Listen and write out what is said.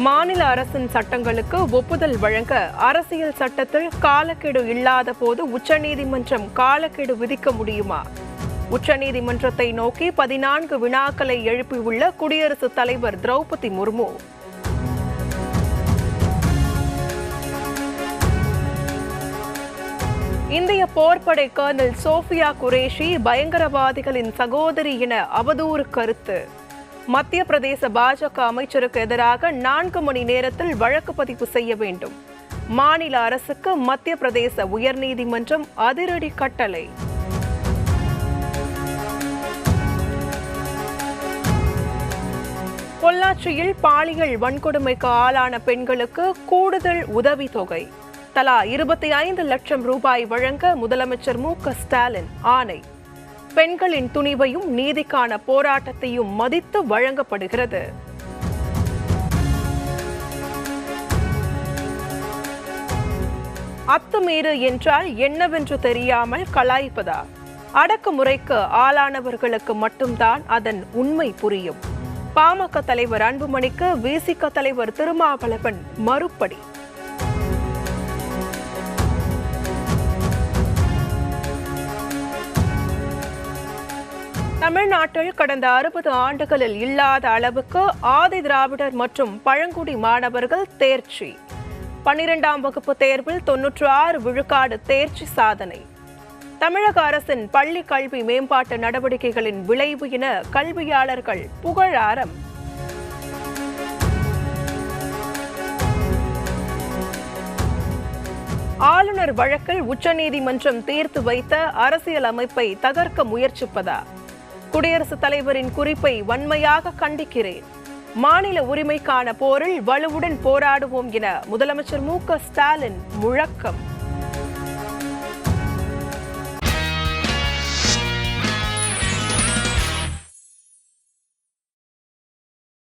மாநில அரசின் சட்டங்களுக்கு ஒப்புதல் வழங்க அரசியல் சட்டத்தில் காலக்கெடு இல்லாத போது உச்சநீதிமன்றம் காலக்கெடு விதிக்க முடியுமா? உச்சநீதிமன்றத்தை நோக்கி 14 வினாக்களை எழுப்பியுள்ள குடியரசுத் தலைவர் திரௌபதி முர்மு. இந்திய போர்ப்படை கர்னல் சோஃபியா குரேஷி பயங்கரவாதிகளின் சகோதரி என அவதூறு கருத்து. மத்திய பிரதேச பாஜக அமைச்சருக்கு எதிராக 4 மணி நேரத்தில் வழக்கு பதிவு செய்ய வேண்டும். மாநில அரசுக்கு மத்திய பிரதேச உயர்நீதிமன்றம் அதிரடி கட்டளை. பொள்ளாச்சியில் பாலியல் வன்கொடுமைக்கு ஆளான பெண்களுக்கு கூடுதல் உதவித்தொகை தலா 25 லட்சம் ரூபாய் வழங்க முதலமைச்சர் மு.க. ஸ்டாலின் ஆணை. பெண்களின் துணிவையும் நீதிக்கான போராட்டத்தையும் மதித்து வழங்கப்படுகிறது. அத்துமீறு என்றால் என்னவென்று தெரியாமல் கலாய்ப்பதா? அடக்குமுறைக்கு ஆளானவர்களுக்கு மட்டும்தான் அதன் உண்மை புரியும். பாமக தலைவர் அன்புமணிக்கு விசிக தலைவர் திருமாவளவன் மறுபடி. தமிழ்நாட்டில் கடந்த 60 ஆண்டுகளில் இல்லாத அளவுக்கு ஆதி திராவிடர் மற்றும் பழங்குடி மாணவர்கள் தேர்ச்சி. 12ஆம் வகுப்பு தேர்வில் 96 விழுக்காடு தேர்ச்சி சாதனை. தமிழக அரசின் பள்ளி கல்வி மேம்பாட்டு நடவடிக்கைகளின் விளைவு என கல்வியாளர்கள் புகழாரம். ஆளுநர் வழக்கில் உச்சநீதிமன்றம் தீர்த்து வைத்த அரசியல் அமைப்பை தகர்க்க முயற்சிப்பதா? குடியரசுத் தலைவரின் குறிப்பை வன்மையாக கண்டிக்கிறேன். மாநில உரிமைக்கான போரில் வலுவுடன் போராடுவோம் என முதலமைச்சர் மு.க. ஸ்டாலின் முழக்கம்.